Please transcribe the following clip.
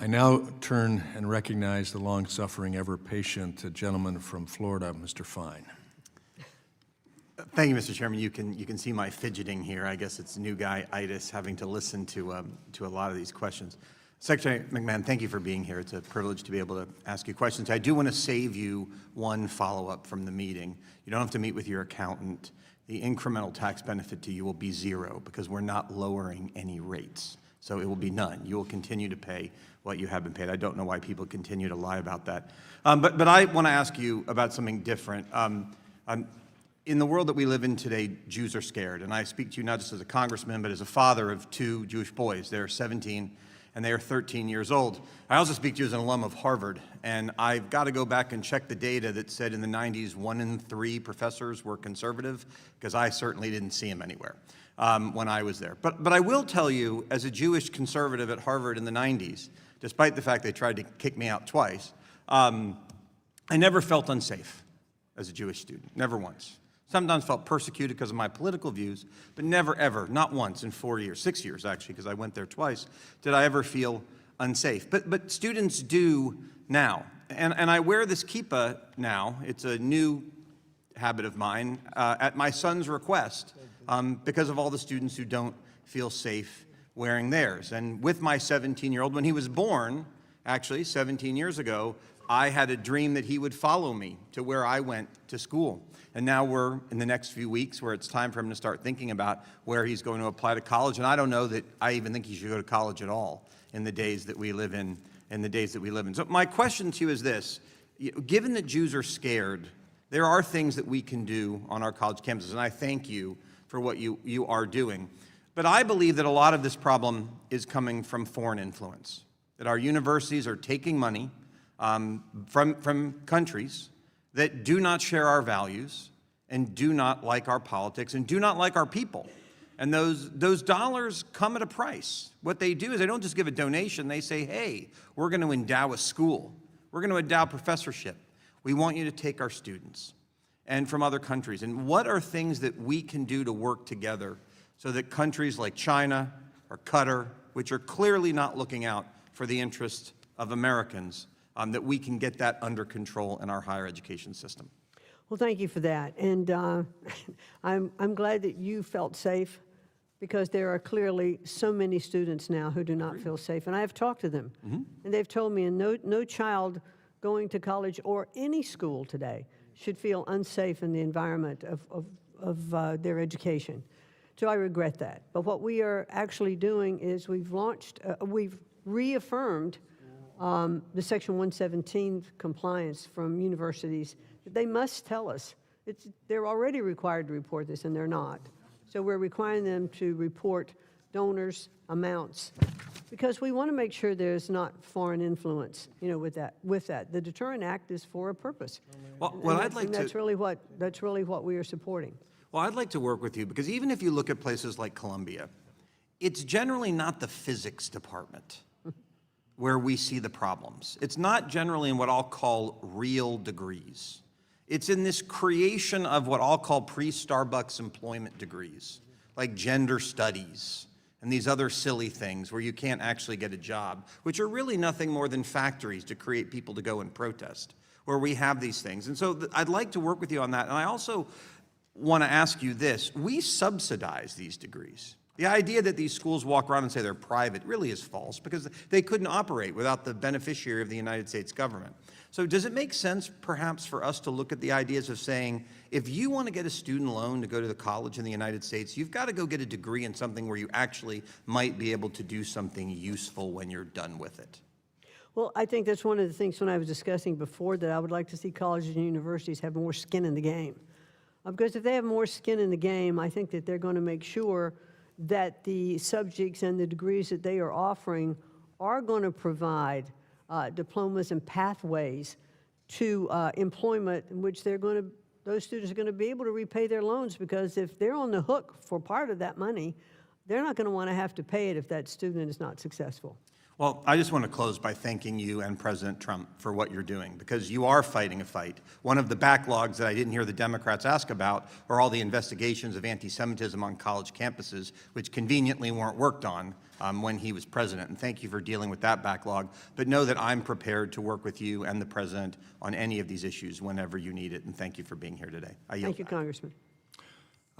I now turn and recognize the long-suffering, ever-patient gentleman from Florida, Mr. Fine. Thank you, Mr. Chairman. You can see my fidgeting here. I guess it's new guy-itis, having to listen to a lot of these questions. Secretary McMahon, thank you for being here. It's a privilege to be able to ask you questions. I do want to save you one follow-up from the meeting. You don't have to meet with your accountant. The incremental tax benefit to you will be zero because we're not lowering any rates. So it will be none. You will continue to pay what you have been paid. I don't know why people continue to lie about that. But I want to ask you about something different. In the world that we live in today, Jews are scared. And I speak to you not just as a congressman, but as a father of two Jewish boys. They're 17 and they are 13 years old. I also speak to you as an alum of Harvard. And I've got to go back and check the data that said in the 90s, 1 in 3 professors were conservative, because I certainly didn't see them anywhere when I was there. But I will tell you, as a Jewish conservative at Harvard in the 90s, despite the fact they tried to kick me out twice, I never felt unsafe as a Jewish student, never once. Sometimes felt persecuted because of my political views, but never, ever, not once in 4 years, 6 years actually, because I went there twice, did I ever feel unsafe. But students do now. And I wear this kippah now. It's a new habit of mine at my son's request because of all the students who don't feel safe wearing theirs. And with my 17-year-old, when he was born, actually 17 years ago, I had a dream that he would follow me to where I went to school. And now we're in the next few weeks where it's time for him to start thinking about where he's going to apply to college. And I don't know that I even think he should go to college at all in the days that we live in, So my question to you is this. Given that Jews are scared, there are things that we can do on our college campuses, and I thank you for what you are doing. But I believe that a lot of this problem is coming from foreign influence, that our universities are taking money from countries that do not share our values and do not like our politics and do not like our people. And those dollars come at a price. What they do is they don't just give a donation. They say, hey, we're going to endow a school. We're going to endow professorship. We want you to take our students and from other countries. And what are things that we can do to work together so that countries like China or Qatar, which are clearly not looking out for the interests of Americans, that we can get that under control in our higher education system? Well, thank you for that. And I'm glad that you felt safe, because there are clearly so many students now who do not feel safe. And I have talked to them, and they've told me no child going to college or any school today should feel unsafe in the environment of their education. So I regret that. But what we are actually doing is we've reaffirmed the Section 117 compliance from universities, that they must tell us. They're already required to report this, and they're not. So we're requiring them to report donors, amounts, because we want to make sure there's not foreign influence, with that. The Deterrent Act is for a purpose. Well, That's really what we are supporting. Well, I'd like to work with you, because even if you look at places like Columbia, it's generally not the physics department where we see the problems. It's not generally in what I'll call real degrees. It's in this creation of what I'll call pre-Starbucks employment degrees, like gender studies and these other silly things where you can't actually get a job, which are really nothing more than factories to create people to go and protest, where we have these things. And so I'd like to work with you on that. And I also want to ask you this. We subsidize these degrees. The idea that these schools walk around and say they're private really is false, because they couldn't operate without the beneficiary of the United States government. So does it make sense perhaps for us to look at the ideas of saying, if you want to get a student loan to go to the college in the United States, you've got to go get a degree in something where you actually might be able to do something useful when you're done with it? Well, I think that's one of the things when I was discussing before, that I would like to see colleges and universities have more skin in the game. Because if they have more skin in the game, I think that they're going to make sure that the subjects and the degrees that they are offering are going to provide diplomas and pathways to employment in which those students are going to be able to repay their loans, because if they're on the hook for part of that money, they're not going to want to have to pay it if that student is not successful. Well, I just want to close by thanking you and President Trump for what you're doing, because you are fighting a fight. One of the backlogs that I didn't hear the Democrats ask about are all the investigations of anti-Semitism on college campuses, which conveniently weren't worked on when he was president. And thank you for dealing with that backlog. But know that I'm prepared to work with you and the president on any of these issues whenever you need it. And thank you for being here today. I yield Thank you, back. Congressman.